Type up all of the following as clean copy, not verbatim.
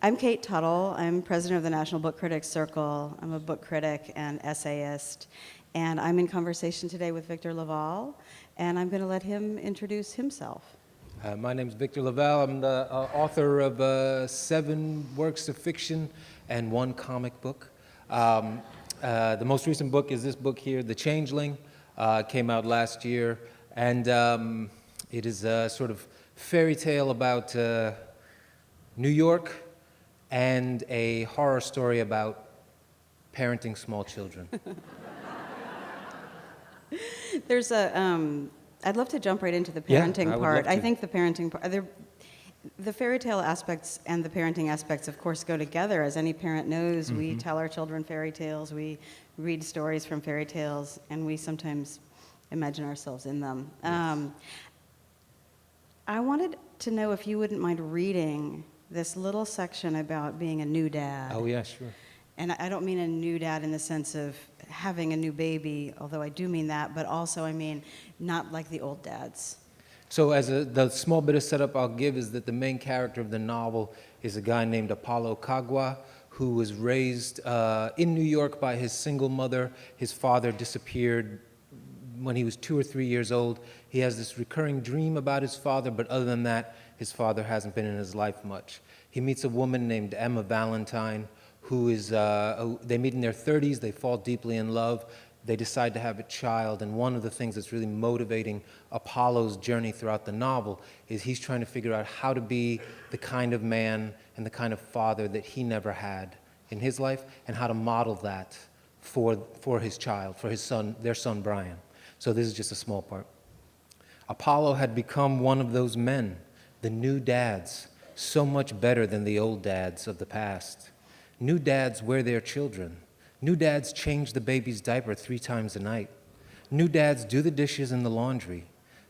I'm Kate Tuttle. I'm president of the National Book Critics Circle. I'm a book critic and essayist, and I'm in conversation today with Victor LaValle, and I'm going to let him introduce himself. My name is Victor LaValle. I'm the author of 7 works of fiction and 1 comic book. The most recent book is this book here, The Changeling. Came out last year, and it is a sort of fairy tale about New York and a horror story about parenting small children. There's I'd love to jump right into the parenting part. I think the parenting part, the fairy tale aspects and the parenting aspects, of course, go together. As any parent knows, Mm-hmm. we tell our children fairy tales, we read stories from fairy tales, and we sometimes imagine ourselves in them. Yes. I wanted to know if you wouldn't mind reading this little section about being a new dad. Oh, yeah, sure. And I don't mean a new dad in the sense of having a new baby, although I do mean that, but also I mean not like the old dads. So the small bit of setup I'll give is that the main character of the novel is a guy named Apollo Kagwa, who was raised in New York by his single mother. His father disappeared when he was 2 or 3 years old. He has this recurring dream about his father, but other than that, his father hasn't been in his life much. He meets a woman named Emma Valentine, who is, they meet in their 30s, they fall deeply in love, they decide to have a child, and one of the things that's really motivating Apollo's journey throughout the novel is he's trying to figure out how to be the kind of man and the kind of father that he never had in his life, and how to model that for his child, for his son, their son Brian. So this is just a small part. Apollo had become one of those men, the new dads, so much better than the old dads of the past. New dads wear their children. New dads change the baby's diaper 3 times a night. New dads do the dishes and the laundry.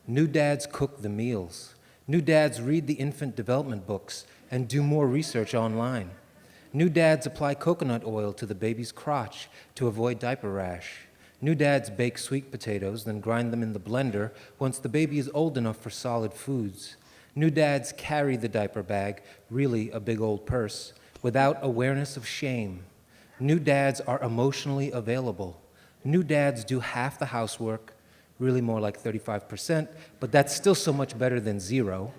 New dads cook the meals. New dads read the infant development books and do more research online. New dads apply coconut oil to the baby's crotch to avoid diaper rash. New dads bake sweet potatoes, then grind them in the blender once the baby is old enough for solid foods. New dads carry the diaper bag, really a big old purse, without awareness of shame. New dads are emotionally available. New dads do half the housework, really more like 35%, but that's still so much better than 0.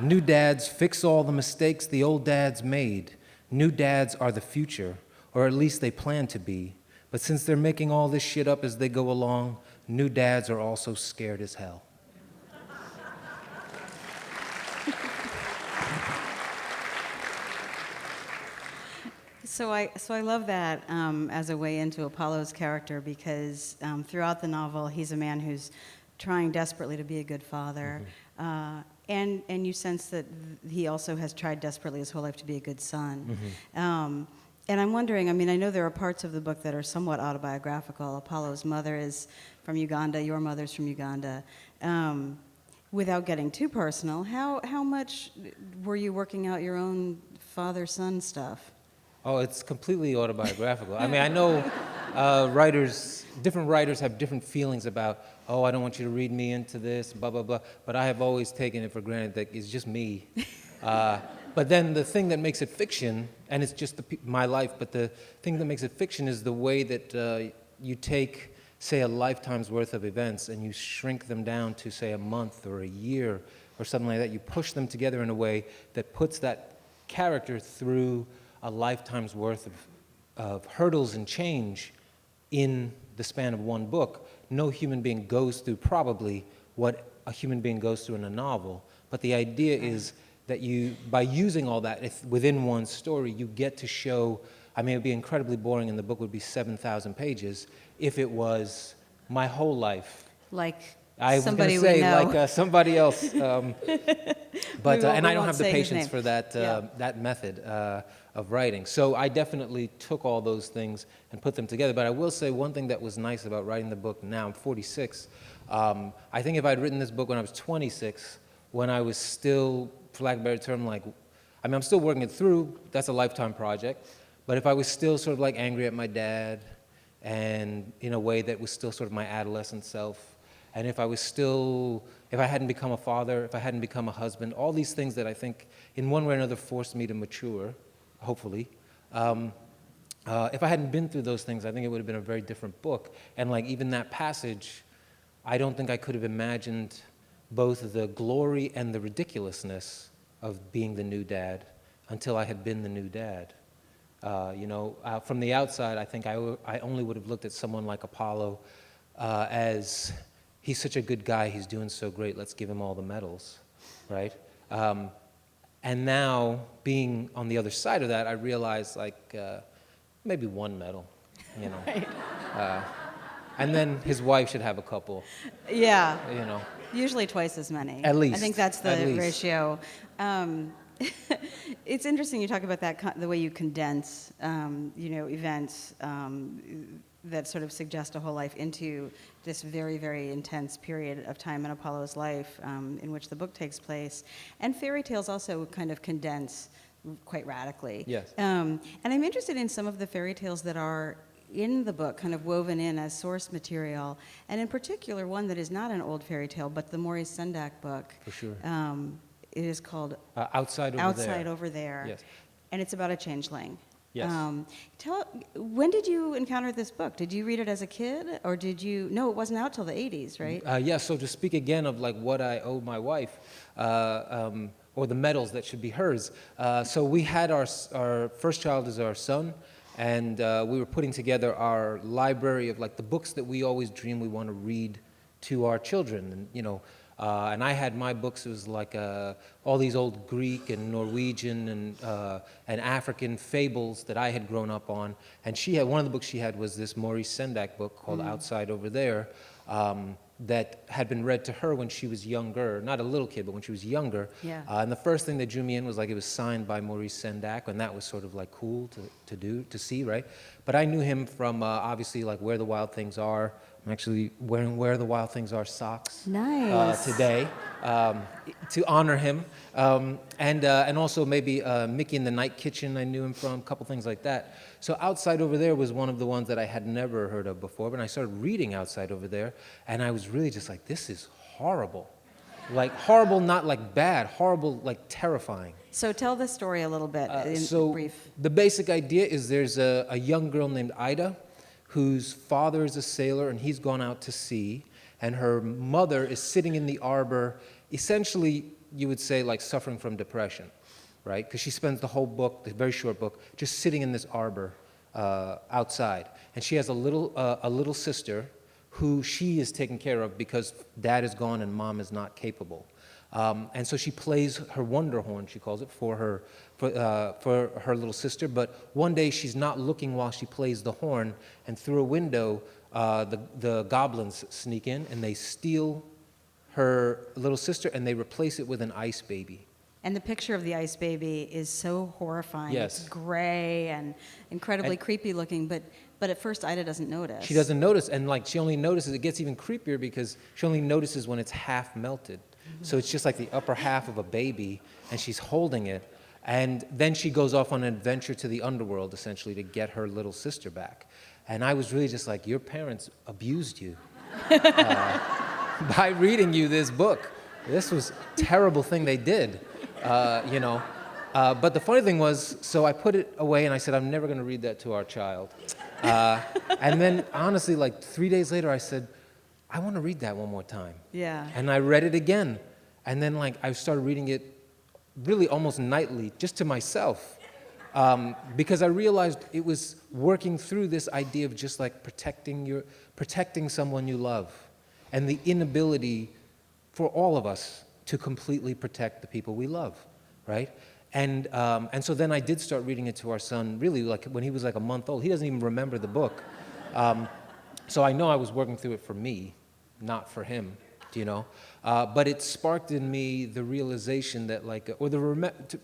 New dads fix all the mistakes the old dads made. New dads are the future, or at least they plan to be. But since they're making all this shit up as they go along, new dads are also scared as hell. So I love that as a way into Apollo's character, because throughout the novel he's a man who's trying desperately to be a good father, and you sense that he also has tried desperately his whole life to be a good son. And I'm wondering, I mean, I know there are parts of the book that are somewhat autobiographical. Apollo's mother is from Uganda, your mother's from Uganda. Without getting too personal, how much were you working out your own father-son stuff? Oh, it's completely autobiographical. I mean, I know different writers have different feelings about, oh, I don't want you to read me into this, blah, blah, blah. But I have always taken it for granted that it's just me. But then the thing that makes it fiction, and it's just my life, but the thing that makes it fiction is the way that you take, say, a lifetime's worth of events and you shrink them down to, say, a month or a year or something like that. You push them together in a way that puts that character through a lifetime's worth of hurdles and change in the span of one book. No human being goes through probably what a human being goes through in a novel, but the idea is that you, by using all that within one story, you get to show, I mean, it would be incredibly boring and the book would be 7,000 pages if it was my whole life. Like I was going to say, like somebody else. But and I don't have the patience for that, that method of writing. So I definitely took all those things and put them together. But I will say one thing that was nice about writing the book now, I'm 46. I think if I'd written this book when I was 26, when I was still, for lack of a better term, like, I mean, I'm still working it through. That's a lifetime project. But if I was still sort of like angry at my dad and in a way that was still sort of my adolescent self, and if I hadn't become a father, if I hadn't become a husband, all these things that I think in one way or another forced me to mature, hopefully. If I hadn't been through those things, I think it would have been a very different book. And like even that passage, I don't think I could have imagined both the glory and the ridiculousness of being the new dad until I had been the new dad. From the outside, I think I only would have looked at someone like Apollo as he's such a good guy, he's doing so great, let's give him all the medals, right? And now, being on the other side of that, I realize maybe one medal, Right. And then his wife should have a couple. Yeah. Usually twice as many. At least. I think that's the At least. ratio. It's interesting you talk about that, the way you condense, events that sort of suggest a whole life into this very, very intense period of time in Apollo's life in which the book takes place. And fairy tales also kind of condense quite radically. Yes. And I'm interested in some of the fairy tales that are in the book, kind of woven in as source material, and in particular one that is not an old fairy tale, but the Maurice Sendak book. For sure. It is called Outside Over There. Yes. And it's about a changeling. Yes. When did you encounter this book? Did you read it as a kid, or did you? No, it wasn't out till the 80s, right? Yeah, so to speak again of what I owe my wife, or the medals that should be hers. So we had our first child is our son, and we were putting together our library of the books that we always dream we want to read to our children, and and I had my books. It was all these old Greek and Norwegian and African fables that I had grown up on. And she had one of the books she had was this Maurice Sendak book called Outside Over There, that had been read to her when she was younger, not a little kid, but when she was younger. Yeah. And the first thing that drew me in was it was signed by Maurice Sendak, and that was sort of cool to see, right? But I knew him from obviously Where the Wild Things Are. I'm actually wearing Where the Wild Things Are socks today to honor him, and also maybe Mickey in the Night Kitchen. I knew him from a couple things like that. So Outside Over There was one of the ones that I had never heard of before. But I started reading Outside Over There, and I was really just this is horrible, horrible, not bad, horrible, terrifying. So tell the story a little bit in brief. The basic idea is there's a young girl named Ida, whose father is a sailor, and he's gone out to sea, and her mother is sitting in the arbor, essentially, you would say, suffering from depression, right? Because she spends the whole book, the very short book, just sitting in this arbor outside. And she has a little sister who she is taking care of because dad is gone and mom is not capable. And so she plays her wonder horn, she calls it, for her little sister. But one day she's not looking while she plays the horn, and through a window, the goblins sneak in and they steal her little sister and they replace it with an ice baby. And the picture of the ice baby is so horrifying. Yes. It's gray and incredibly creepy looking, but at first Ida doesn't notice. She doesn't notice, and she only notices, it gets even creepier because she only notices when it's half melted. So it's just the upper half of a baby, and she's holding it. And then she goes off on an adventure to the underworld, essentially, to get her little sister back. And I was really just your parents abused you by reading you this book. This was a terrible thing they did, But the funny thing was, so I put it away, and I said, I'm never going to read that to our child. And then, honestly, 3 days later, I said, I want to read that one more time. Yeah. And I read it again. And then I started reading it really almost nightly, just to myself. Because I realized it was working through this idea of just protecting someone you love, and the inability for all of us to completely protect the people we love, right? And so then I did start reading it to our son, really when he was a month old. He doesn't even remember the book. So I know I was working through it for me, not for him, But it sparked in me the realization that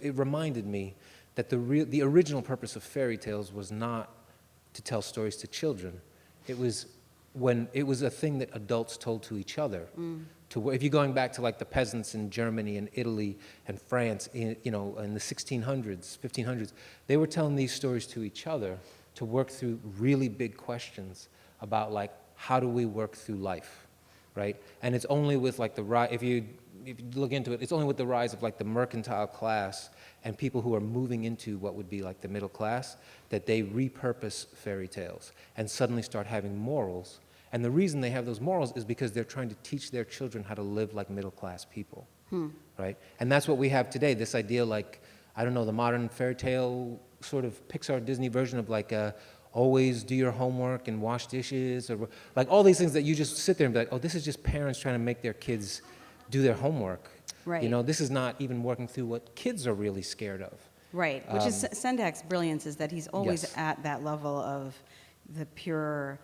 it reminded me that the original purpose of fairy tales was not to tell stories to children. It was a thing that adults told to each other. If you're going back to the peasants in Germany and Italy and France, in the 1600s, 1500s, they were telling these stories to each other to work through really big questions about how do we work through life, right? And it's only with like the rise, if you look into it, it's only with the rise of like the mercantile class and people who are moving into what would be like the middle class that they repurpose fairy tales and suddenly start having morals. And the reason they have those morals is because they're trying to teach their children how to live like middle class people, right? And that's what we have today, this idea like, I don't know, the modern fairy tale sort of Pixar Disney version of like always do your homework and wash dishes, or like all these things that you just sit there and be like, oh, this is just parents trying to make their kids do their homework. Right. You know, this is not even working through what kids are really scared of. Right, which is Sendak's brilliance, is that he's always Yes. at that level of the pure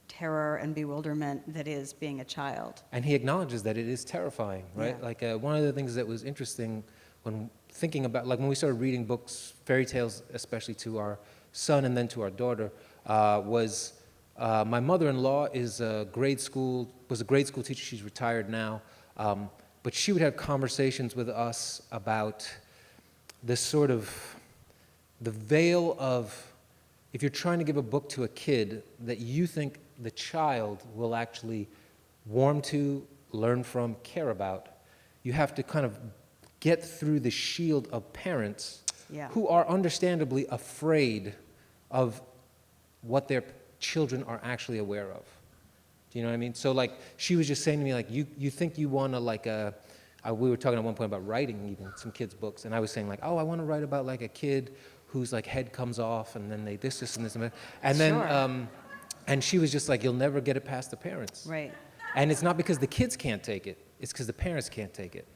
terror and bewilderment that is being a child. And he acknowledges that it is terrifying, right? Yeah. Like one of the things that was interesting when thinking about, like when we started reading books, fairy tales, especially to our son and then to our daughter, was my mother-in-law was a grade school teacher. She's retired now. But she would have conversations with us about this sort of, the veil of, if you're trying to give a book to a kid that you think the child will actually warm to, learn from, care about, you have to kind of get through the shield of parents who are understandably afraid of what their children are actually aware of. Do you know what I mean? So like, she was just saying to me, like, you think you want to like we were talking at one point about writing even some kids' books, and I was saying like, oh, I want to write about like a kid whose like head comes off, and then they this and this and that. And then, and she was just like, you'll never get it past the parents. Right. And it's not because the kids can't take it, it's because the parents can't take it,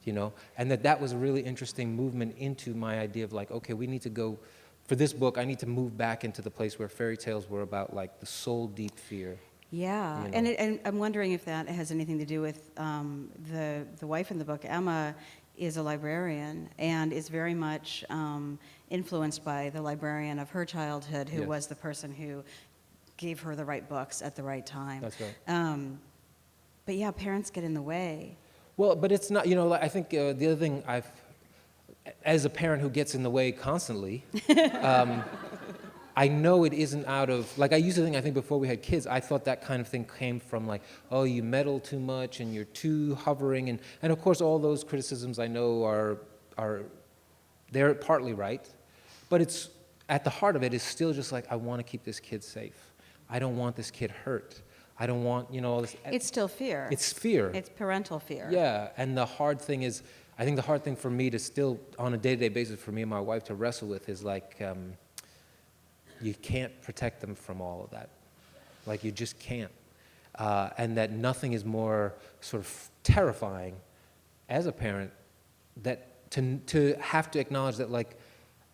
you know? And that was a really interesting movement into my idea of like, okay, we need to go, for this book, I need to move back into the place where fairy tales were about like the soul deep fear. Yeah, You know. and I'm wondering if that has anything to do with the wife in the book. Emma is a librarian and is very much influenced by the librarian of her childhood, who Yes. was the person who gave her the right books at the right time. That's right. But yeah, parents get in the way. Well, but it's not, you know, I think the other thing as a parent who gets in the way constantly, I know it isn't out of, like I used to think, I think before we had kids, I thought that kind of thing came from like, oh, you meddle too much and you're too hovering. And of course, all those criticisms I know they're partly right. But it's, at the heart of it is still just like, I want to keep this kid safe. I don't want this kid hurt. I don't want, you know, all this. It's still fear. It's fear. It's parental fear. Yeah, and the hard thing is, I think the hard thing for me to still, on a day-to-day basis, for me and my wife to wrestle with is like, you can't protect them from all of that. Like, you just can't. And that nothing is more sort of terrifying as a parent that to have to acknowledge that, like,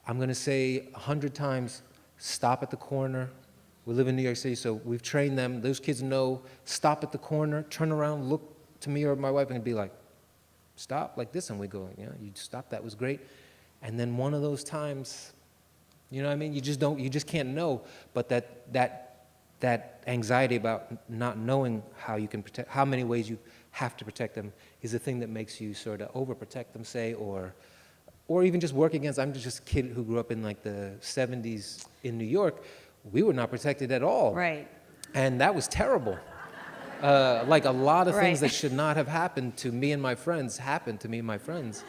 I'm going to say 100 times, stop at the corner. We live in New York City, so we've trained them. Those kids know, stop at the corner, turn around, look to me or my wife, and be like, stop, like this. And we go, yeah, you stopped, that was great. And then one of those times, you know what I mean? You just can't know. But that anxiety about not knowing how you can protect, how many ways you have to protect them is the thing that makes you sort of overprotect them, say, or even just work against. I'm just a kid who grew up in like the 70s in New York. We were not protected at all. Right. And that was terrible. Like a lot of things Right. that should not have happened to me and my friends happened to me and my friends.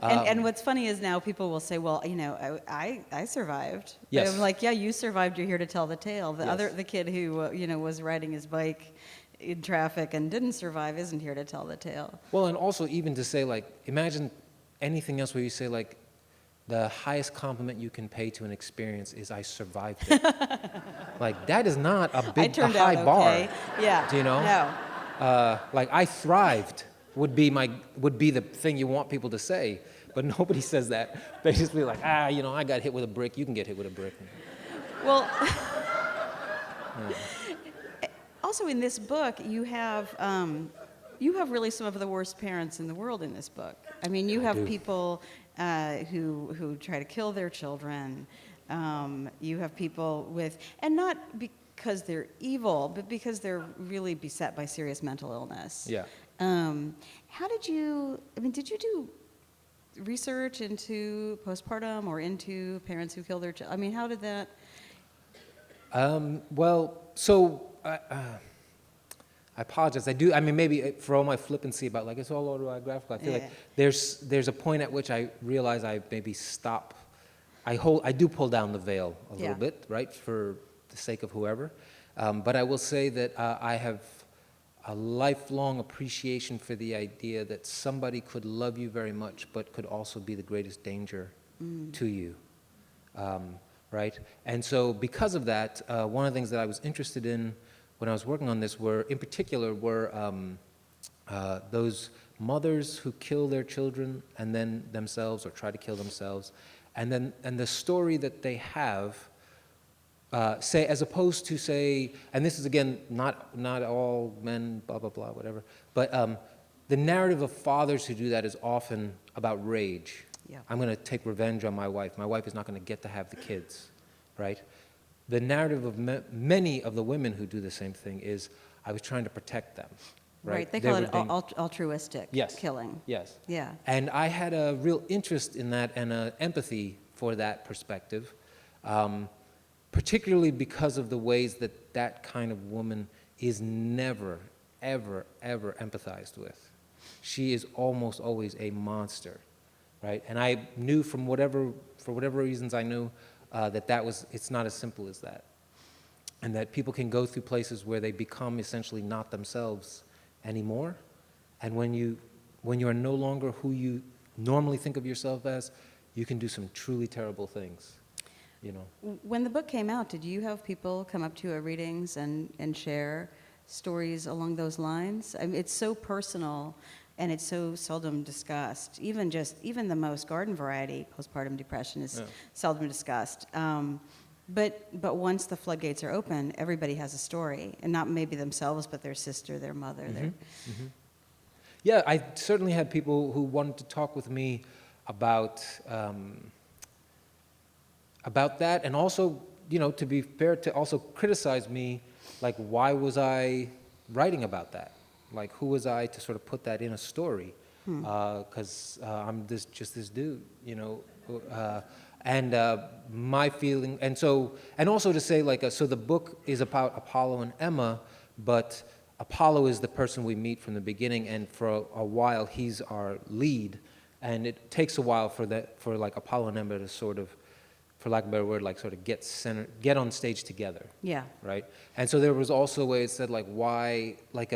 And what's funny is now people will say, well, you know, I survived. Yes. And I'm like, yeah, you survived. You're here to tell the tale. Yes. The kid who, you know, was riding his bike in traffic and didn't survive isn't here to tell the tale. Well, and also even to say, like, imagine anything else where you say, like, the highest compliment you can pay to an experience is I survived it. Like, that is not a high bar. Yeah. Do you know? No. Like, I thrived would be the thing you want people to say, but nobody says that. They just be like, you know, I got hit with a brick. You can get hit with a brick. Well, also in this book, you have really some of the worst parents in the world in this book. I mean, you have people who try to kill their children. You have people with, and not because they're evil, but because they're really beset by serious mental illness. Yeah. How did you do research into postpartum or into parents who kill their children? I mean, how did that? Well, so I apologize. I do. I mean, maybe for all my flippancy about like it's all autobiographical, I feel like there's a point at which I realize I maybe stop. I do pull down the veil a little bit, right, for the sake of whoever. But I will say that I have a lifelong appreciation for the idea that somebody could love you very much, but could also be the greatest danger to you, right? And so because of that, one of the things that I was interested in when I was working on this in particular, were those mothers who kill their children and then themselves, or try to kill themselves, and the story that they have, say, as opposed to say, and this is again not all men, blah blah blah, whatever, but the narrative of fathers who do that is often about rage. Yeah. I'm going to take revenge on my wife. My wife is not going to get to have the kids, right? The narrative of many of the women who do the same thing is, I was trying to protect them. Right, they call it altruistic killing. Yes. Yeah. And I had a real interest in that and empathy for that perspective, particularly because of the ways that that kind of woman is never, ever, ever empathized with. She is almost always a monster, right? And I knew for whatever reasons I knew, it's not as simple as that. And that people can go through places where they become essentially not themselves anymore. And when you are no longer who you normally think of yourself as, you can do some truly terrible things, you know. When the book came out, did you have people come up to you at readings and share stories along those lines? I mean, it's so personal, and it's so seldom discussed. Even the most garden variety postpartum depression is seldom discussed. But once the floodgates are open, everybody has a story, and not maybe themselves, but their sister, their mother. Yeah, I certainly had people who wanted to talk with me about that, and also, you know, to be fair, to also criticize me, like, why was I writing about that? Like, who was I to sort of put that in a story? Because I'm just this dude, you know. And my feeling, and also to say, like, so the book is about Apollo and Emma, but Apollo is the person we meet from the beginning, and for a while he's our lead, and it takes a while for like Apollo and Emma to sort of, for lack of a better word, like sort of get on stage together. Yeah. Right. And so there was also a way it said, like, why, like,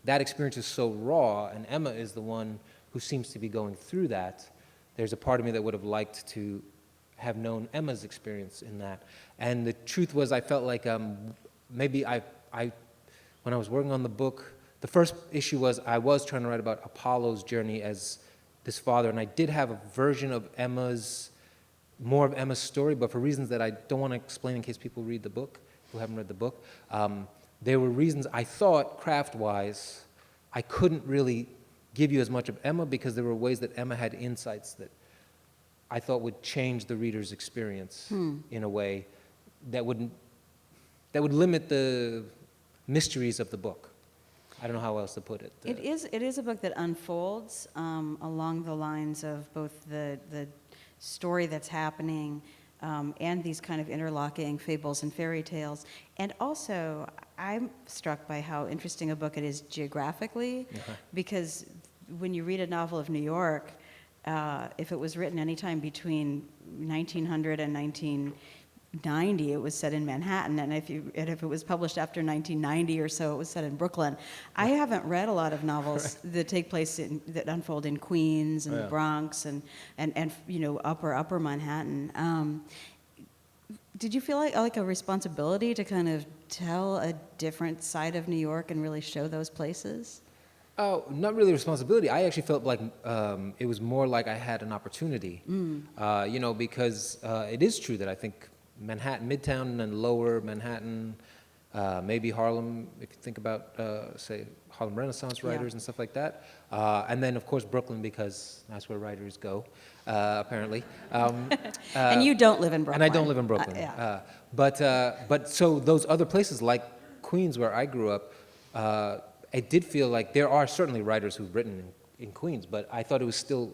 that experience is so raw, and Emma is the one who seems to be going through that. There's a part of me that would have liked to have known Emma's experience in that. And the truth was, I felt like maybe when I was working on the book, the first issue was I was trying to write about Apollo's journey as this father, and I did have a version of more of Emma's story, but for reasons that I don't want to explain in case people read the book, who haven't read the book, there were reasons I thought, craft-wise, I couldn't really give you as much of Emma, because there were ways that Emma had insights that I thought would change the reader's experience in a way that would limit the mysteries of the book. I don't know how else to put it. It is a book that unfolds along the lines of both the story that's happening and these kind of interlocking fables and fairy tales. And also, I'm struck by how interesting a book it is geographically, because when you read a novel of New York, if it was written anytime between 1900 and 1990, it was set in Manhattan, and if it was published after 1990 or so, it was set in Brooklyn. I haven't read a lot of novels that take place that unfold in Queens and the Bronx and you know, upper Manhattan. Did you feel like a responsibility to kind of tell a different side of New York and really show those places? Oh, not really a responsibility. I actually felt like it was more like I had an opportunity, you know, because it is true that I think Manhattan, Midtown and Lower Manhattan, maybe Harlem, if you think about, say, Harlem Renaissance writers and stuff like that. And then, of course, Brooklyn, because that's where writers go, apparently. And you don't live in Brooklyn. And I don't live in Brooklyn. But so those other places like Queens, where I grew up, it did feel like there are certainly writers who've written in Queens, but I thought it was still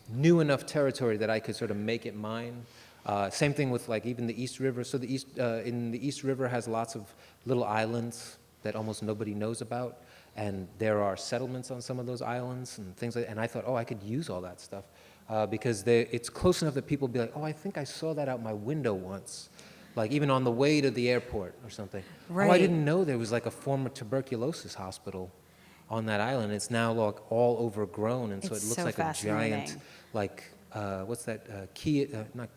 new enough territory that I could sort of make it mine. Same thing with, like, even the East River. So in the East River has lots of little islands that almost nobody knows about, and there are settlements on some of those islands and things like that. And I thought, oh, I could use all that stuff because it's close enough that people be like, oh, I think I saw that out my window once, like even on the way to the airport or something. Right. Oh, I didn't know there was like a former tuberculosis hospital on that island. It's now like all overgrown, and so It's it looks so like a giant, fascinating. like what's that? Not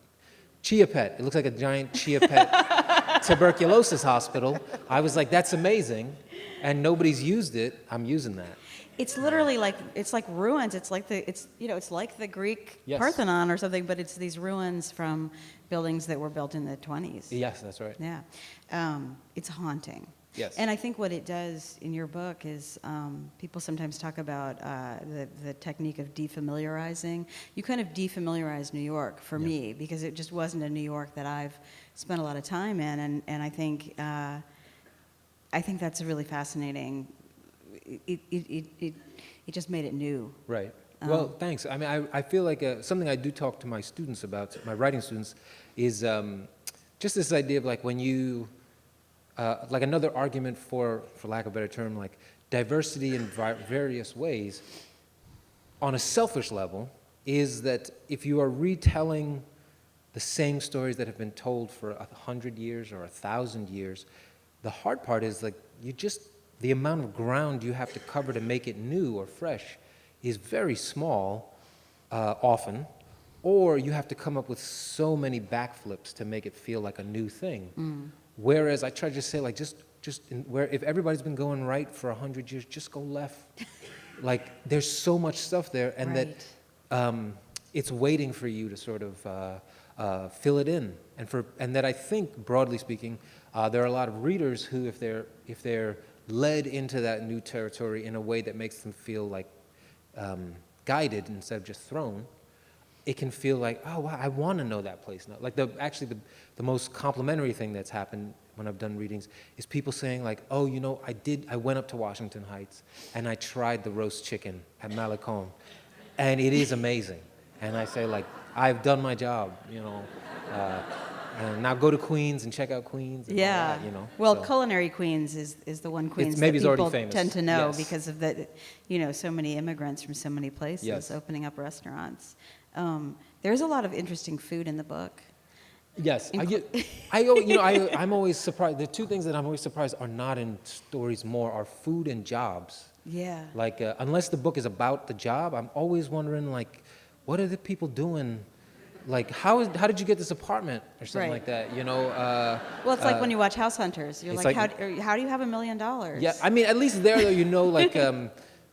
chia pet. It looks like a giant chia pet tuberculosis hospital. I was like, that's amazing, and nobody's used it. I'm using that. It's literally like ruins. It's like the Greek Yes. Parthenon or something, but it's these ruins from buildings that were built in the 20s. Yes, that's right. Yeah, it's haunting. Yes. And I think what it does in your book is people sometimes talk about the technique of defamiliarizing. You kind of defamiliarized New York for me because it just wasn't a New York that I've spent a lot of time in, and I think that's really fascinating. It just made it new. Right. Well, thanks. I mean, I feel like something I do talk to my students about, my writing students, is just this idea of like when you, like another argument for lack of a better term, like diversity in various ways, on a selfish level, is that if you are retelling the same stories that have been told for 100 years or 1,000 years, the hard part is like the amount of ground you have to cover to make it new or fresh is very small, often, or you have to come up with so many backflips to make it feel like a new thing. Whereas I try to just say, like, if everybody's been going right for 100 years, just go left. Like, there's so much stuff there, and Right. that it's waiting for you to sort of fill it in. And that I think, broadly speaking, there are a lot of readers who, if they're led into that new territory in a way that makes them feel like guided instead of just thrown, it can feel like, oh, wow, I want to know that place now. Like actually the most complimentary thing that's happened when I've done readings is people saying like, oh, you know, I went up to Washington Heights and I tried the roast chicken at Malecon, and it is amazing. And I say like, I've done my job, you know. And now go to Queens and check out Queens. And all that, you know. Well, so. Culinary Queens is the one Queens maybe that it's already people famous. tend to know Yes. because of so many immigrants from so many places Yes. opening up restaurants. There's a lot of interesting food in the book. Yes, I'm always surprised. The two things that I'm always surprised are not in stories more are food and jobs. Yeah. Like, unless the book is about the job, I'm always wondering, like, what are the people doing? Like, how did you get this apartment or something Right. like that? You know? Well, it's like when you watch House Hunters. You're it's like, like- how do you have $1 million? Yeah, I mean, at least there, though, you know, like,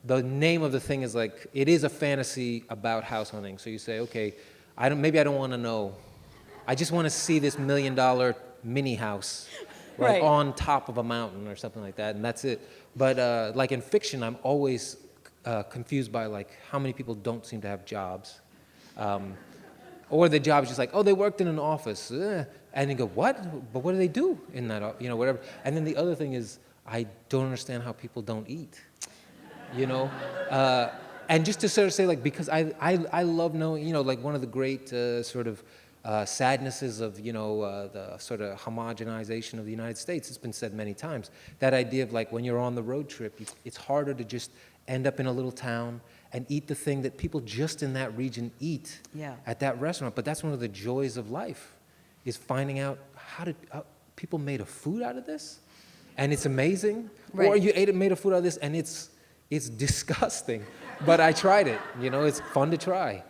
the name of the thing is like, it is a fantasy about house hunting. So you say, okay, maybe I don't want to know. I just want to see this $1 million mini house, like Right. on top of a mountain or something like that, and that's it. But like in fiction, I'm always confused by like how many people don't seem to have jobs, or the job is just like, oh, they worked in an office, and you go, what? But what do they do in that, you know, whatever. And then the other thing is, I don't understand how people don't eat, you know. And just to sort of say, like, because I love knowing, you know, like one of the great sort of sadnesses of, you know, the sort of homogenization of the United States, it's been said many times, that idea of like when you're on the road trip, it's harder to just end up in a little town and eat the thing that people just in that region eat at that restaurant. But that's one of the joys of life, is finding out how people made a food out of this, and it's amazing. Right. Or you made a food out of this, and it's disgusting. But I tried it, you know, it's fun to try.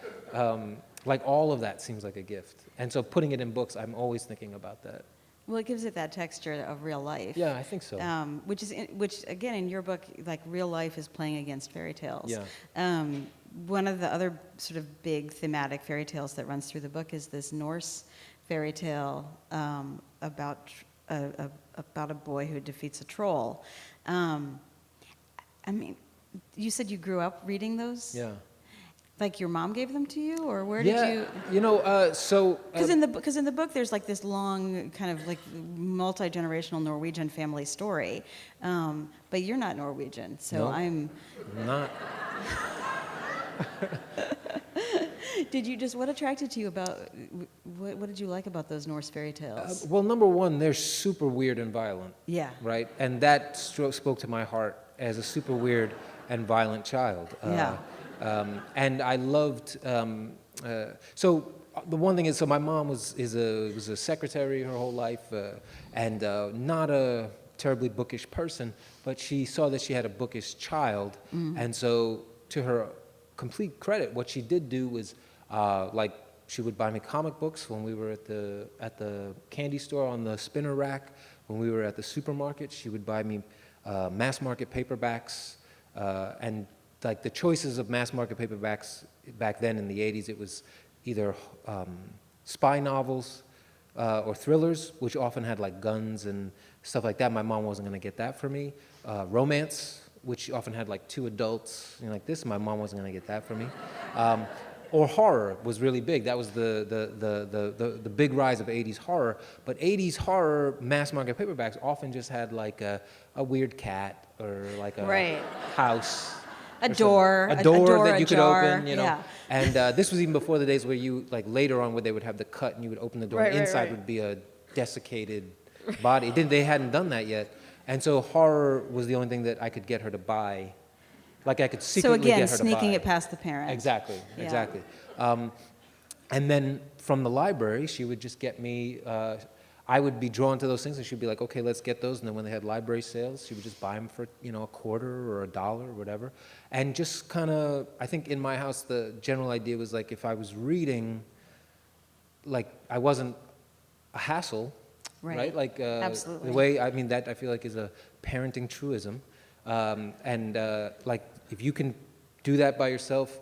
Like all of that seems like a gift. And so putting it in books, I'm always thinking about that. Well, it gives it that texture of real life. Yeah, I think so. Which again, in your book, like real life is playing against fairy tales. Yeah. One of the other sort of big thematic fairy tales that runs through the book is this Norse fairy tale about a boy who defeats a troll. I mean, you said you grew up reading those? Yeah. Like your mom gave them to you, or where did you? You know, so... Because in the book, there's like this long kind of like multi-generational Norwegian family story, but you're not Norwegian, so No, I'm not... What attracted you about, what did you like about those Norse fairy tales? Well, number one, they're super weird and violent. Yeah. Right? And that spoke to my heart as a super weird and violent child. Yeah. And I loved, so the one thing is, so my mom was a secretary her whole life, and not a terribly bookish person, but she saw that she had a bookish child. And so to her complete credit, what she did do was, like, she would buy me comic books when we were at the candy store on the spinner rack. When we were at the supermarket, she would buy me mass market paperbacks, and like the choices of mass market paperbacks back then in the 80s, it was either spy novels or thrillers, which often had like guns and stuff like that. My mom wasn't going to get that for me. Romance, which often had like two adults, like this. My mom wasn't going to get that for me. Or horror was really big. That was the big rise of 80s horror. But 80s horror mass market paperbacks often just had like a weird cat or like a house. A door that you could jar, open, Yeah. And this was even before the days where you, like later on, where they would have the cut and you would open the door and inside would be a desiccated body. They hadn't done that yet. And so horror was the only thing that I could get her to buy. Like I could secretly get her to buy. So again, sneaking it past the parents. Exactly. And then from the library, she would just get me, I would be drawn to those things, and she'd be like, okay, let's get those. And then when they had library sales, she would just buy them for, a quarter or $1 or whatever. And just kind of, I think in my house, the general idea was like, if I was reading, like I wasn't a hassle, right? Like Absolutely. the way, that I feel like is a parenting truism. Like if you can do that by yourself,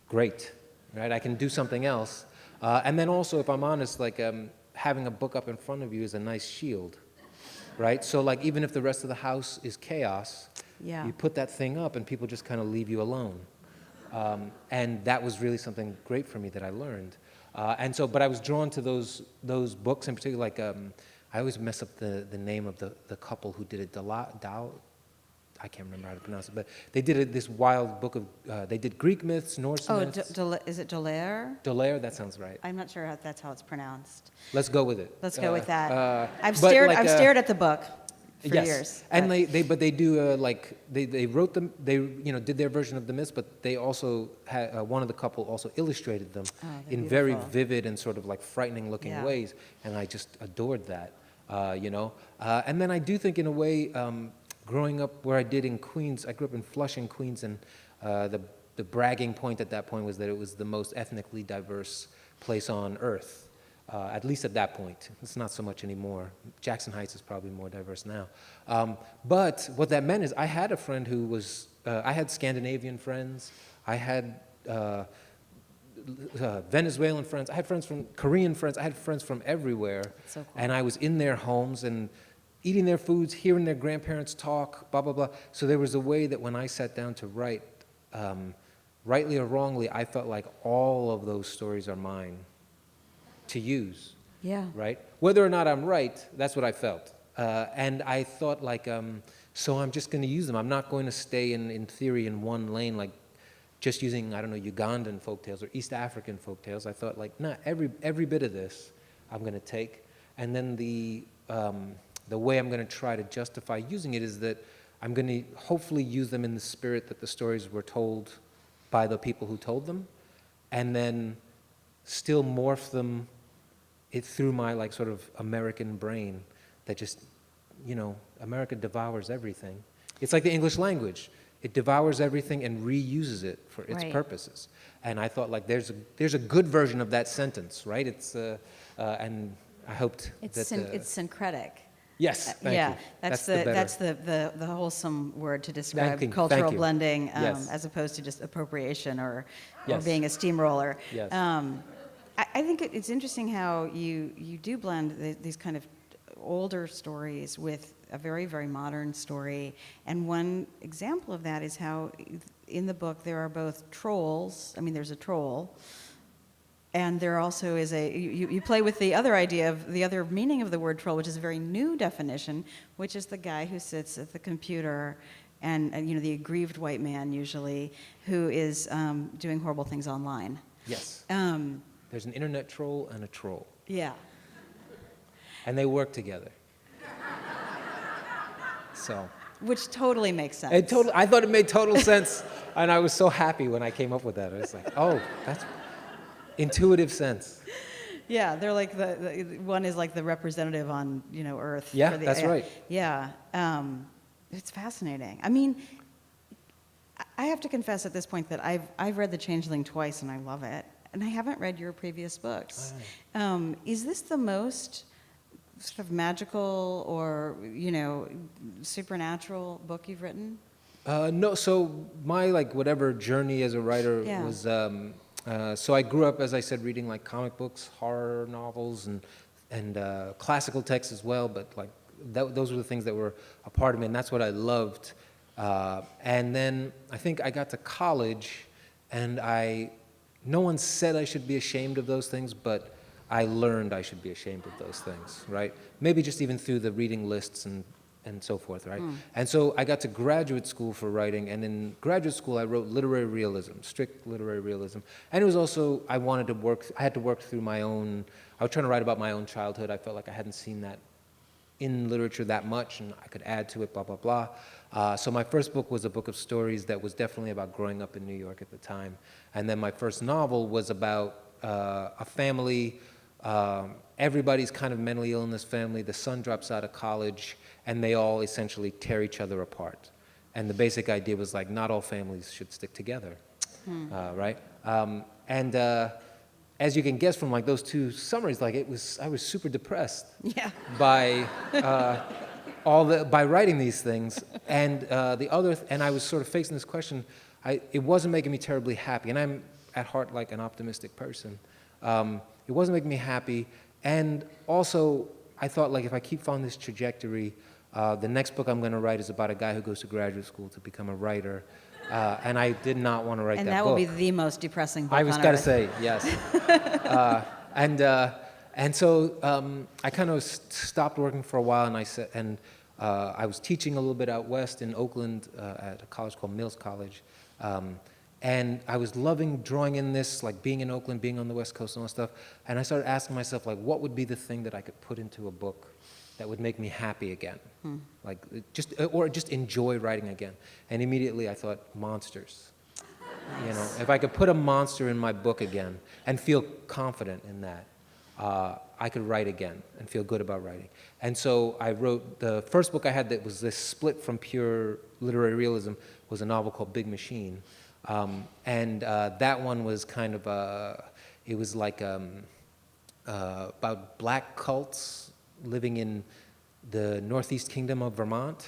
great, right? I can do something else. And then also, if I'm honest, like having a book up in front of you is a nice shield, right? So like even if the rest of the house is chaos, you put that thing up and people just kind of leave you alone. And that was really something great for me that I learned. But I was drawn to those books in particular. Like I always mess up the name of the couple who did it. I can't remember how to pronounce it, but they did this wild book of, they did Greek myths, Norse myths. Is it Dallaire? Dallaire, that sounds right. I'm not sure that's how it's pronounced. Let's go with it. Let's go with that. I've but stared at the book for years. And they do they wrote them, they did their version of the myths, but they also had one of the couple also illustrated them in very vivid and sort of like frightening looking ways, and I just adored that. And then I do think in a way. Growing up where I did in Queens, I grew up in Flushing, Queens, and the bragging point at that point was that it was the most ethnically diverse place on earth, at least at that point. It's not so much anymore. Jackson Heights is probably more diverse now. But what that meant is I had a friend who was, I had Scandinavian friends, I had Venezuelan friends, I had friends from Korean friends, I had friends from everywhere, So cool. And I was in their homes and eating their foods, hearing their grandparents talk, blah, blah, blah. So there was a way that when I sat down to write, rightly or wrongly, I felt like all of those stories are mine to use. Yeah. Right? Whether or not I'm right, that's what I felt. And I thought like, so I'm just going to use them. I'm not going to stay in theory in one lane, like just using, I don't know, Ugandan folktales or East African folktales. I thought like, nah, every bit of this I'm going to take. And then the way I'm going to try to justify using it is that I'm going to hopefully use them in the spirit that the stories were told by the people who told them, and then still morph them through my like sort of American brain that just, America devours everything. It's like the English language. It devours everything and reuses it for its purposes. And I thought like there's a good version of that sentence, right? It's and I hoped it's syncretic. Yes, thank you. That's the wholesome word to describe cultural blending, as opposed to just appropriation or being a steamroller. Yes. I think it's interesting how you do blend these kind of older stories with a very, very modern story. And one example of that is how in the book there are both trolls. I mean, there's a troll. And there also is you play with the other idea of the other meaning of the word troll, which is a very new definition, which is the guy who sits at the computer and the aggrieved white man usually, who is doing horrible things online. Yes. Um, There's an internet troll and a troll, yeah. and they work together. So Which totally makes sense. I thought it made total sense, and I was so happy when I came up with that. I was like, oh, that's intuitive sense. Yeah, they're like one is like the representative on Earth. Yeah, for the, that's right. Yeah, it's fascinating. I mean, I have to confess at this point that I've read The Changeling twice and I love it, and I haven't read your previous books. Is this the most sort of magical or supernatural book you've written? No, so my whatever journey as a writer Yeah. was. So I grew up, as I said, reading comic books, horror novels, and classical texts as well. But those were the things that were a part of me, and that's what I loved. And then I think I got to college, and no one said I should be ashamed of those things, but I learned I should be ashamed of those things, right? Maybe just even through the reading lists and so forth, right? And so I got to graduate school for writing, and in graduate school I wrote literary realism, strict literary realism. And it was also, I had to work through my own, I was trying to write about my own childhood. I felt like I hadn't seen that in literature that much, and I could add to it, blah, blah, blah. So my first book was a book of stories that was definitely about growing up in New York at the time. And then my first novel was about a family. Everybody's kind of mentally ill in this family. The son drops out of college, and they all essentially tear each other apart. And the basic idea was not all families should stick together, right? And as you can guess from those two summaries, I was super depressed by by writing these things. And and I was sort of facing this question. It wasn't making me terribly happy, and I'm at heart an optimistic person. It wasn't making me happy, and also I thought if I keep following this trajectory, the next book I'm going to write is about a guy who goes to graduate school to become a writer, and I did not want to write that book. And that will be the most depressing book I was on got to earth. say, yes. And so I kind of stopped working for a while, and I was teaching a little bit out west in Oakland at a college called Mills College. And I was loving drawing in this, being in Oakland, being on the West Coast and all that stuff. And I started asking myself, what would be the thing that I could put into a book that would make me happy again? Just enjoy writing again. And immediately I thought, monsters. Nice. If I could put a monster in my book again and feel confident in that, I could write again and feel good about writing. And so I wrote, the first book I had that was this split from pure literary realism was a novel called Big Machine. And that one was kind of it was about black cults living in the Northeast Kingdom of Vermont,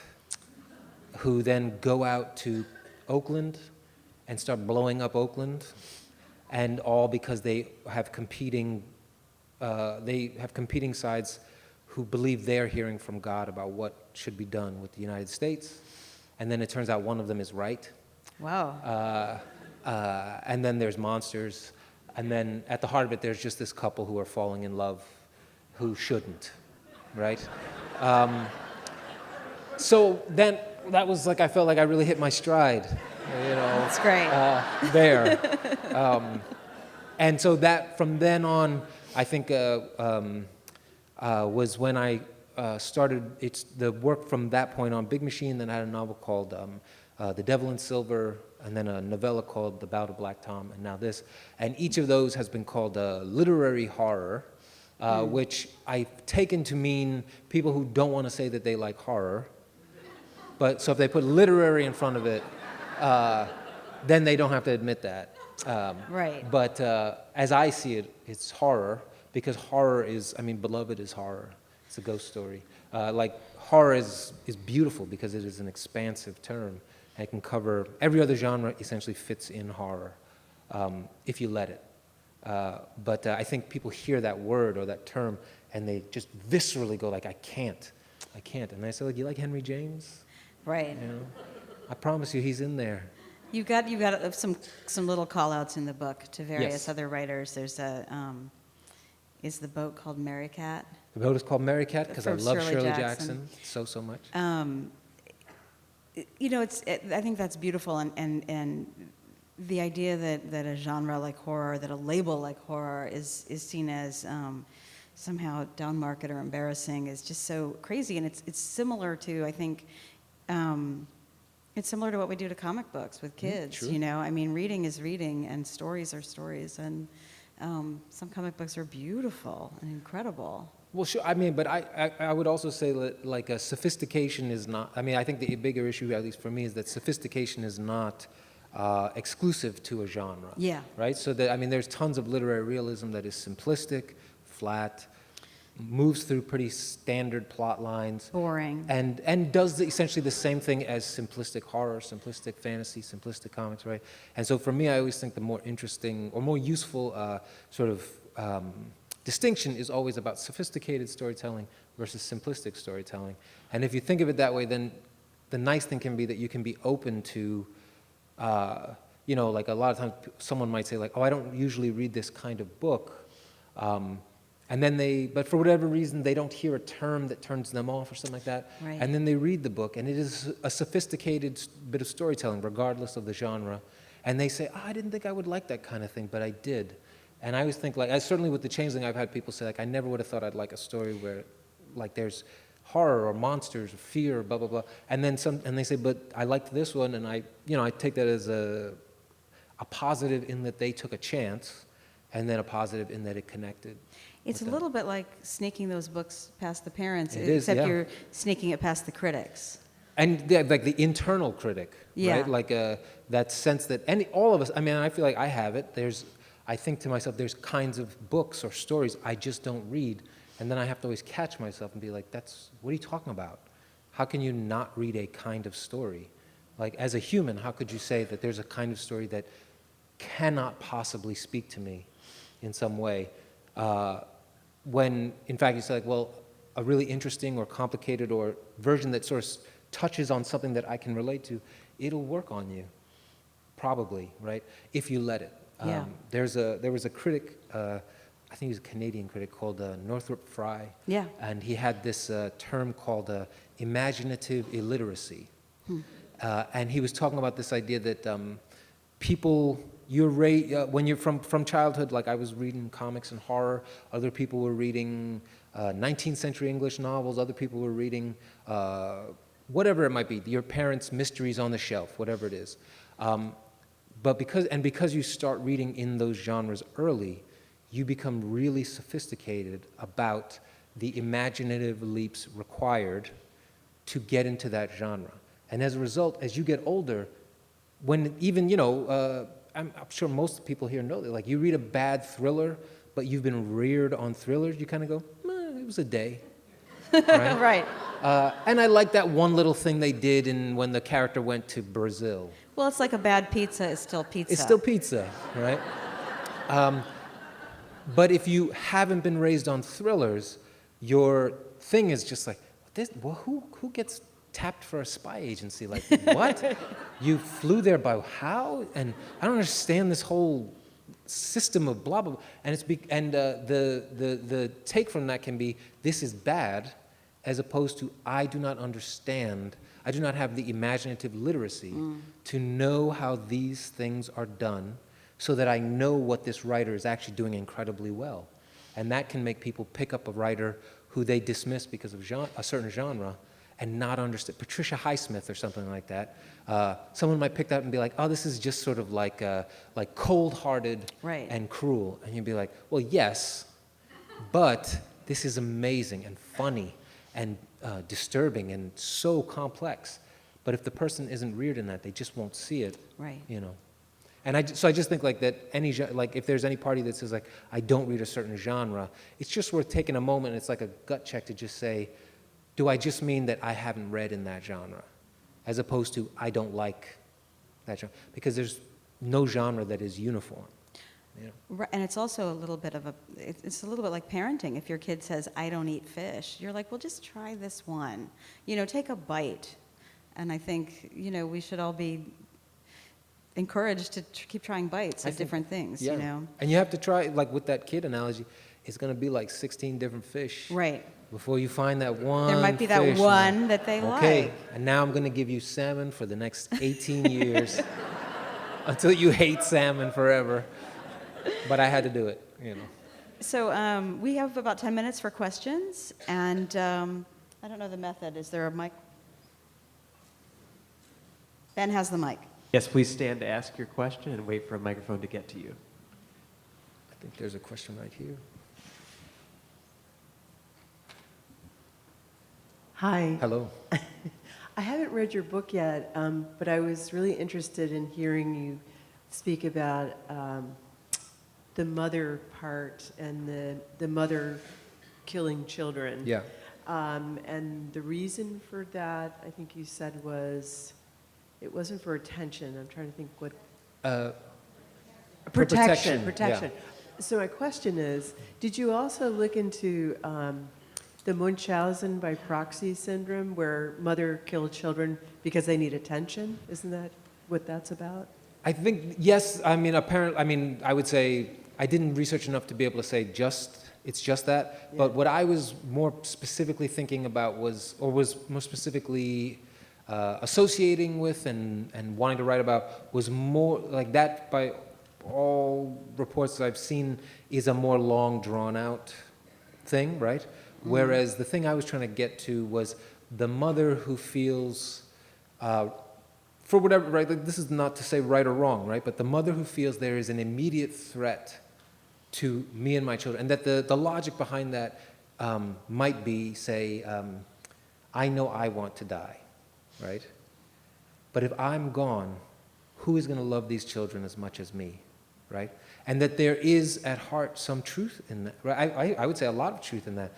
who then go out to Oakland and start blowing up Oakland, and all because they have competing sides who believe they're hearing from God about what should be done with the United States, and then it turns out one of them is right. Wow. And then there's monsters, and then at the heart of it, there's just this couple who are falling in love who shouldn't, right? So then that was I felt like I really hit my stride, That's great. there. And so that, from then on, I think was when I started, it's the work from that point on. Big Machine, then I had a novel called The Devil in Silver, and then a novella called The Bout of Black Tom, and now this. And each of those has been called literary horror, which I've taken to mean people who don't want to say that they like horror. But so if they put literary in front of it, then they don't have to admit that. Right. But as I see it, it's horror, because horror is, Beloved is horror. It's a ghost story. Horror is beautiful because it is an expansive term. And it can cover every other genre. Essentially fits in horror, if you let it. But I think people hear that word or that term and they just viscerally go I can't. And I say, you like Henry James? Right. I promise you, he's in there. You've got some little call-outs in the book to various Yes. other writers. There's is the boat called Mary Cat? The boat is called Mary Cat because I From love Shirley Shirley Jackson. Jackson so much. I think that's beautiful, and the idea that a genre like horror, that a label like horror is seen as somehow down market or embarrassing is just so crazy. And it's similar to, I think, it's similar to what we do to comic books with kids. True. You know, I mean, reading is reading, and stories are stories, and some comic books are beautiful and incredible. Well, sure. I mean, but I would also say that, like, sophistication is not. I mean, I think the bigger issue, at least for me, is that sophistication is not exclusive to a genre. Yeah. Right. So that, I mean, there's tons of literary realism that is simplistic, flat, moves through pretty standard plot lines, Boring. and does essentially the same thing as simplistic horror, simplistic fantasy, simplistic comics, right? And so for me, I always think the more interesting or more useful sort of distinction is always about sophisticated storytelling versus simplistic storytelling. And if you think of it that way, then the nice thing can be that you can be open to, you know, like a lot of times someone might say, like, oh, I don't usually read this kind of book. And then but for whatever reason, they don't hear a term that turns them off or something like that. Right. And then they read the book, and it is a sophisticated bit of storytelling, regardless of the genre. And they say, oh, I didn't think I would like that kind of thing, but I did. And I always think, like, certainly with The Changeling, I've had people say, like, I never would have thought I'd like a story where, like, there's horror or monsters or fear or blah, blah, blah. And then and they say, but I liked this one, and I take that as a positive in that they took a chance, and then a positive in that it connected. It's a little bit like sneaking those books past the parents, It is, except yeah. you're sneaking it past the critics. And like the internal critic, Yeah. right? Like that sense that all of us, I mean, I feel like I have it. I think to myself, there's kinds of books or stories I just don't read. And then I have to always catch myself and be like, what are you talking about? How can you not read a kind of story? Like, as a human, how could you say that there's a kind of story that cannot possibly speak to me in some way? When, in fact, you say, like, well, a really interesting or complicated or version that sort of touches on something that I can relate to, it'll work on you, probably, right? If you let it. Yeah. There was a critic, I think he was a Canadian critic, called Northrop Frye. Yeah. And he had this term called imaginative illiteracy. And he was talking about this idea that people, when you're from childhood, like I was reading comics and horror, other people were reading 19th century English novels, other people were reading whatever it might be, your parents' mysteries on the shelf, whatever it is. But because you start reading in those genres early, you become really sophisticated about the imaginative leaps required to get into that genre. And as a result, as you get older, when even, I'm sure most people here know that, like, you read a bad thriller, but you've been reared on thrillers, you kind of go, it was a day. Right? Right. And I like that one little thing they did when the character went to Brazil. Well, it's like a bad pizza is still pizza. It's still pizza, right? But if you haven't been raised on thrillers, your thing is just like, who gets tapped for a spy agency? Like, what? You flew there by how? And I don't understand this whole system of blah, blah, blah. And the take from that can be, this is bad, as opposed to, I do not understand, I do not have the imaginative literacy to know how these things are done, so that I know what this writer is actually doing incredibly well. And that can make people pick up a writer who they dismiss because of a certain genre and not understand. Patricia Highsmith or something like that. Someone might pick that up and be like, oh, this is just sort of like cold-hearted Right. and cruel. And you'd be like, well, yes, but this is amazing and funny and disturbing and so complex. But if the person isn't reared in that, they just won't see it. Right. And so I just think, like, that if there's any party that says, like, I don't read a certain genre, it's just worth taking a moment. It's like a gut check to just say, do I just mean that I haven't read in that genre, as opposed to I don't like that genre? Because there's no genre that is uniform. Right, and it's also a little bit it's a little bit like parenting. If your kid says, I don't eat fish, you're like, well, just try this one. Take a bite. And I think, we should all be encouraged to keep trying bites of different things, Yeah. And you have to try, like with that kid analogy, it's going to be like 16 different fish. Right. Before you find that one There might be that fish, one that they okay, like. and now I'm going to give you salmon for the next 18 years. until you hate salmon forever. But I had to do it, you know. So we have about 10 minutes for questions, and I don't know the method. Is there a mic? Ben has the mic. Yes, please stand to ask your question and wait for a microphone to get to you. I think there's a question right here. Hi. Hello. I haven't read your book yet, but I was really interested in hearing you speak about the mother part and the mother killing children. Yeah. And the reason for that, I think you said, was it wasn't for attention. I'm trying to think what. Protection, Protection. yeah. So my question is, did you also look into the Munchausen by proxy syndrome, where mother killed children because they need attention? Isn't that what that's about? I think, yes, I mean, I would say I didn't research enough to be able to say it's just that. Yeah. But what I was more specifically thinking about was more specifically associating with and wanting to write about was more like that, by all reports that I've seen, is a more long, drawn out thing, right? Whereas the thing I was trying to get to was the mother who feels, for whatever, right, like this is not to say right or wrong, right, but the mother who feels there is an immediate threat to me and my children, and that the logic behind that might be, say, I know I want to die, right? But if I'm gone, who is going to love these children as much as me, right? And that there is at heart some truth in that. Right? I would say a lot of truth in that.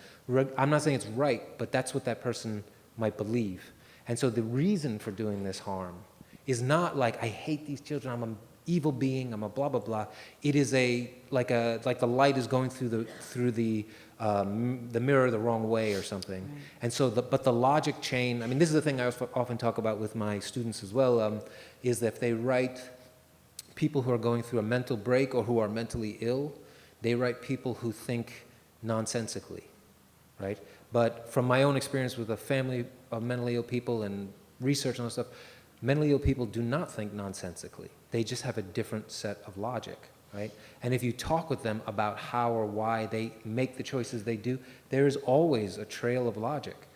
I'm not saying it's right, but that's what that person might believe. And so the reason for doing this harm is not like, I hate these children, I'm an evil being, I'm a blah, blah, blah. It is like the light is going through the mirror the wrong way or something. Right. And so, but the logic chain, I mean, this is the thing I often talk about with my students as well, is that if they write people who are going through a mental break or who are mentally ill, they write people who think nonsensically, right? But from my own experience with a family of mentally ill people and research and all that stuff, mentally ill people do not think nonsensically. They just have a different set of logic, right? And if you talk with them about how or why they make the choices they do, there is always a trail of logic.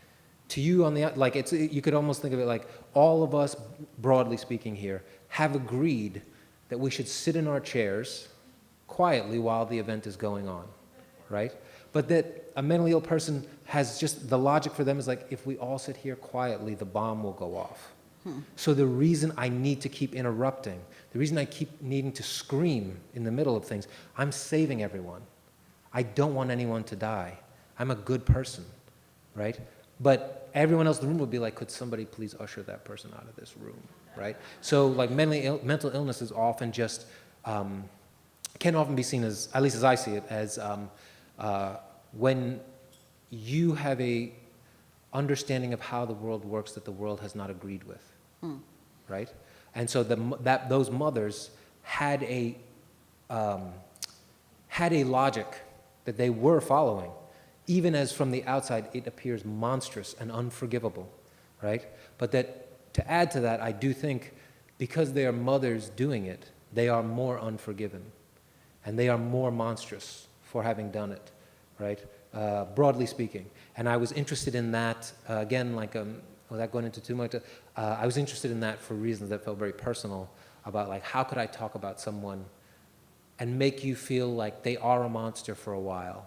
To you on the, like, you could almost think of it like all of us, broadly speaking here, have agreed that we should sit in our chairs quietly while the event is going on, right? But that a mentally ill person has just, the logic for them is like, if we all sit here quietly, the bomb will go off. So the reason I need to keep interrupting, the reason I keep needing to scream in the middle of things, I'm saving everyone. I don't want anyone to die. I'm a good person, right? But everyone else in the room would be like, could somebody please usher that person out of this room, right? So like mental illness is often just, can often be seen as, at least as I see it, as when you have a understanding of how the world works that the world has not agreed with, right? And so those mothers had a logic that they were following, even as from the outside it appears monstrous and unforgivable, right? But that to add to that, I do think because they are mothers doing it, they are more unforgiven, and they are more monstrous for having done it, right? Broadly speaking. And I was interested in that, again, like, without going into too much, I was interested in that for reasons that felt very personal, about like, how could I talk about someone and make you feel like they are a monster for a while,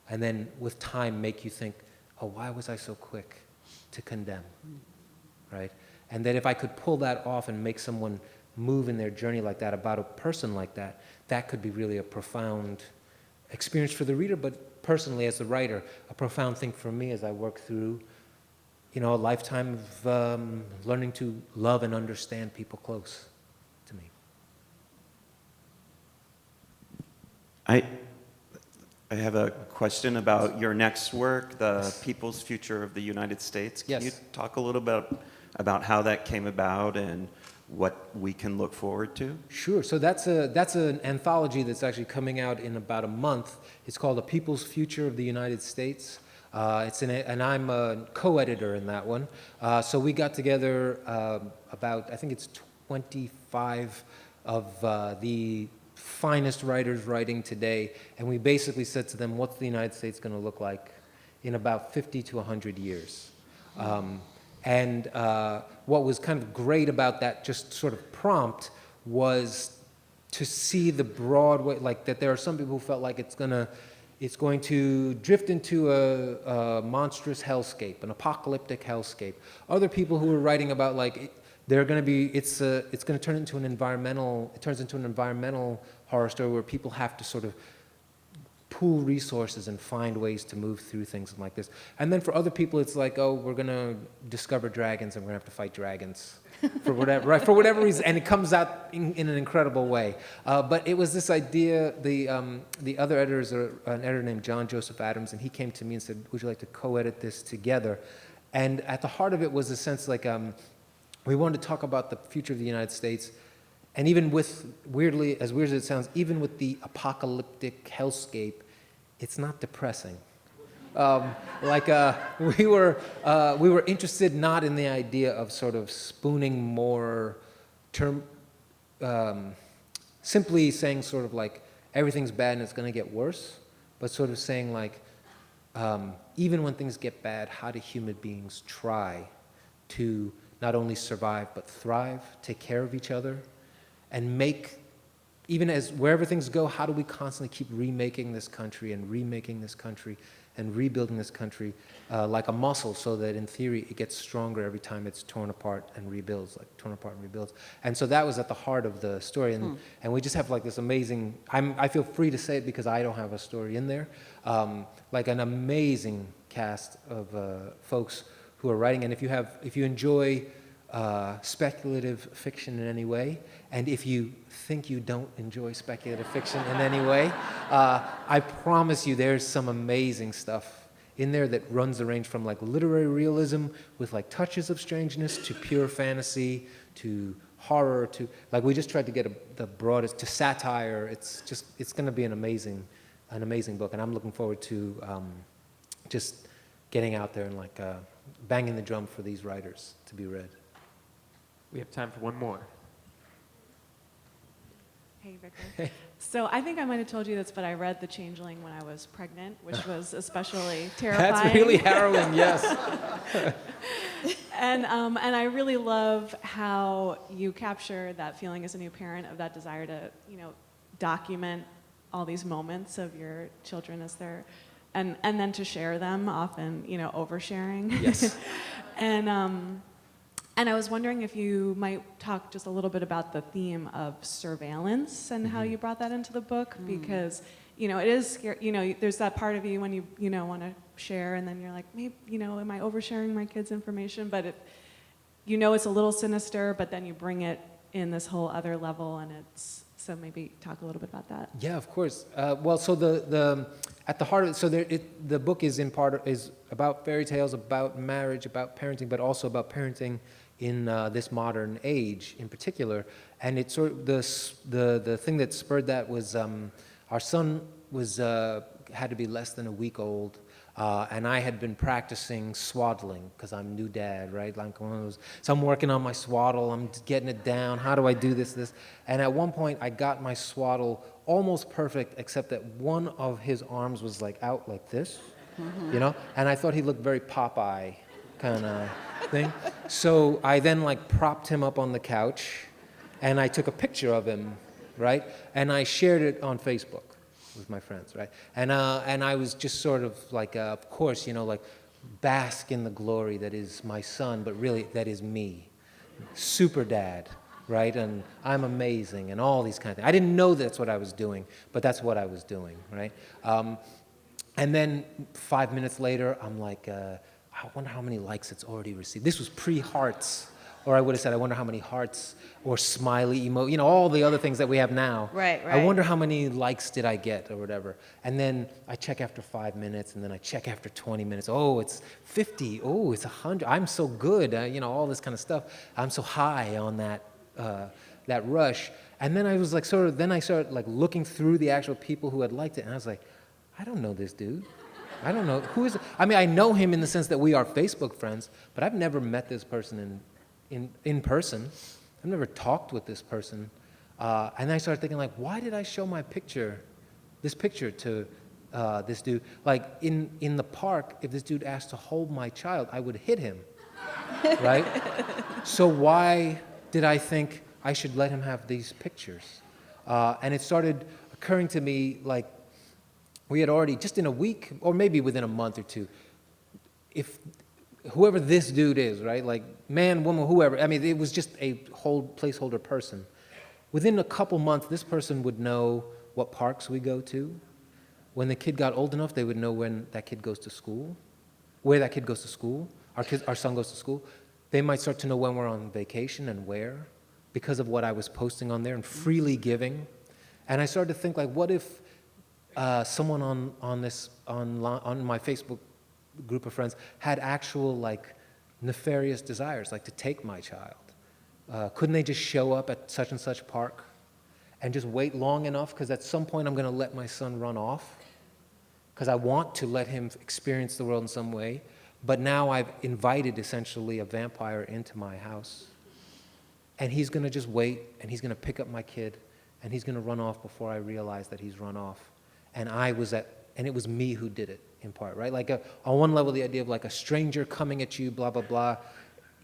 and then with time make you think, oh, why was I so quick to condemn, right? And that if I could pull that off and make someone move in their journey like that, about a person like that, that could be really a profound experience for the reader, but personally as the writer, a profound thing for me as I work through, you know, a lifetime of learning to love and understand people close to me. I have a question about your next work, The People's Future of the United States. Can Yes. you talk a little bit about how that came about and what we can look forward to? Sure. So that's an anthology that's actually coming out in about a month. It's called The People's Future of the United States. And I'm a co-editor in that one. So we got together about, I think it's 25 the finest writers writing today, and we basically said to them, what's the United States going to look like in about 50 to 100 years? What was kind of great about that just sort of prompt was to see the broad way, like that there are some people who felt like it's going to drift into a monstrous hellscape, an apocalyptic hellscape. Other people who were writing about like they're going to be, it's going to turn into an environmental, it turns into an environmental horror story where people have to sort of pool resources and find ways to move through things like this. And then for other people, it's like, oh, we're going to discover dragons and we're going to have to fight dragons for whatever, right? For whatever reason, and it comes out in an incredible way. But it was this idea, the other editors are an editor named John Joseph Adams, and he came to me and said, would you like to co-edit this together? And at the heart of it was a sense like, we wanted to talk about the future of the United States, and even with, weirdly, as weird as it sounds, even with the apocalyptic hellscape, it's not depressing. We were interested not in the idea of sort of spooning more simply saying sort of like everything's bad and it's going to get worse, but sort of saying like, even when things get bad, how do human beings try to not only survive but thrive, take care of each other, and make, even as wherever things go, how do we constantly keep remaking this country and remaking this country and rebuilding this country like a muscle, so that in theory it gets stronger every time it's torn apart and rebuilds, like torn apart and rebuilds. And so that was at the heart of the story, and we just have like this amazing, I feel free to say it because I don't have a story in there, like an amazing cast of folks who are writing. And if you enjoy speculative fiction in any way, and if you think you don't enjoy speculative fiction in any way, I promise you there's some amazing stuff in there that runs the range from like literary realism with like touches of strangeness to pure fantasy to horror to, like, we just tried to get the broadest, to satire. It's going to be an amazing book, and I'm looking forward to just getting out there and like banging the drum for these writers to be read. We have time for one more. Hey, Victor. So I think I might have told you this, but I read The Changeling when I was pregnant, which was especially terrifying. That's really harrowing, yes. And I really love how you capture that feeling as a new parent of that desire to, document all these moments of your children as they're, and then to share them, often, oversharing. Yes. And I was wondering if you might talk just a little bit about the theme of surveillance and how you brought that into the book, because, it is scary. There's that part of you when you want to share, and then you're like, maybe, am I oversharing my kids' information? But it's a little sinister, but then you bring it in this whole other level, and so maybe talk a little bit about that. Yeah, of course. Well, so the at the heart of it, so the book is in part is about fairy tales, about marriage, about parenting, but also about parenting in this modern age in particular. And it's sort of the thing that spurred that was our son had to be less than a week old, and I had been practicing swaddling because I'm a new dad, right? Like one of those. So I'm working on my swaddle. I'm getting it down. How do I do this? And at one point, I got my swaddle almost perfect, except that one of his arms was like out like this, and I thought he looked very Popeye kind of thing. So I then like propped him up on the couch, and I took a picture of him, right? And I shared it on Facebook with my friends, right? And I was just sort of like, of course, like bask in the glory that is my son, but really that is me, super dad, right? And I'm amazing, and all these kind of things. I didn't know that's what I was doing, but that's what I was doing, right? And then 5 minutes later, I'm like, I wonder how many likes it's already received. This was pre-hearts, or I would have said, I wonder how many hearts or smiley emoji, all the other things that we have now. Right. I wonder how many likes did I get or whatever. And then I check after 5 minutes, and then I check after 20 minutes. Oh, it's 50. Oh, it's 100. I'm so good. All this kind of stuff. I'm so high on that rush. And then I was like, then I started like looking through the actual people who had liked it, and I was like, I don't know this dude. I don't know who is. I mean, I know him in the sense that we are Facebook friends, but I've never met this person in person. I've never talked with this person. And I started thinking, like, why did I show this picture to this dude? Like, in the park, if this dude asked to hold my child, I would hit him, right? So why did I think I should let him have these pictures? And it started occurring to me, like, we had already, just in a week, or maybe within a month or two, if whoever this dude is, right, like man, woman, whoever, I mean, it was just a whole placeholder person. Within a couple months, this person would know what parks we go to. When the kid got old enough, they would know when that kid goes to school, where that kid goes to school, our son goes to school. They might start to know when we're on vacation and where, because of what I was posting on there and freely giving. And I started to think, like, what if someone on my Facebook group of friends had actual, like, nefarious desires, like to take my child? Couldn't they just show up at such and such park and just wait long enough? Because at some point I'm going to let my son run off because I want to let him experience the world in some way. But now I've invited essentially a vampire into my house. And he's going to just wait, and he's going to pick up my kid, and he's going to run off before I realize that he's run off. And it was me who did it, in part, right? Like, on one level, the idea of like a stranger coming at you, blah, blah, blah,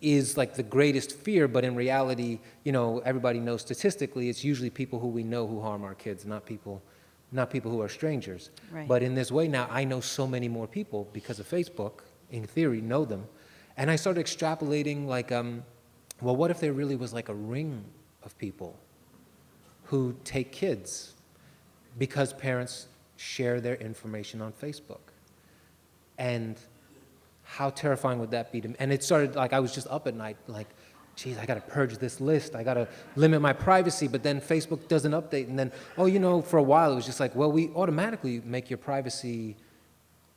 is like the greatest fear, but in reality, you know, everybody knows statistically it's usually people who we know who harm our kids, not people who are strangers. Right. But in this way now, I know so many more people because of Facebook, in theory, know them. And I started extrapolating, like, well, what if there really was like a ring of people who take kids because parents share their information on Facebook? And how terrifying would that be to me? And it started, like, I was just up at night, like, geez, I gotta purge this list, I gotta limit my privacy, but then Facebook doesn't update, and then, oh, you know, for a while it was just like, well, we automatically make your privacy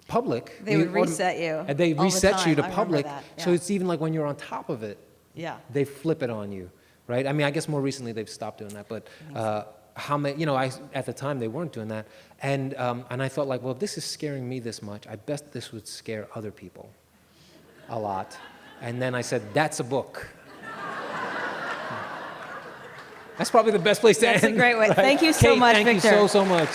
public. They would reset you And they all the reset you time. to I remember public, that, so yeah. it's even like when you're on top of it, Yeah. they flip it on you, right? I mean, I guess more recently they've stopped doing that, but how many, you know, at the time they weren't doing that. And I thought, like, well, if this is scaring me this much, I bet this would scare other people a lot. And then I said, that's a book. That's probably the best place to end. That's a great way. Right? Thank you so Kate, much, thank Victor. you so much.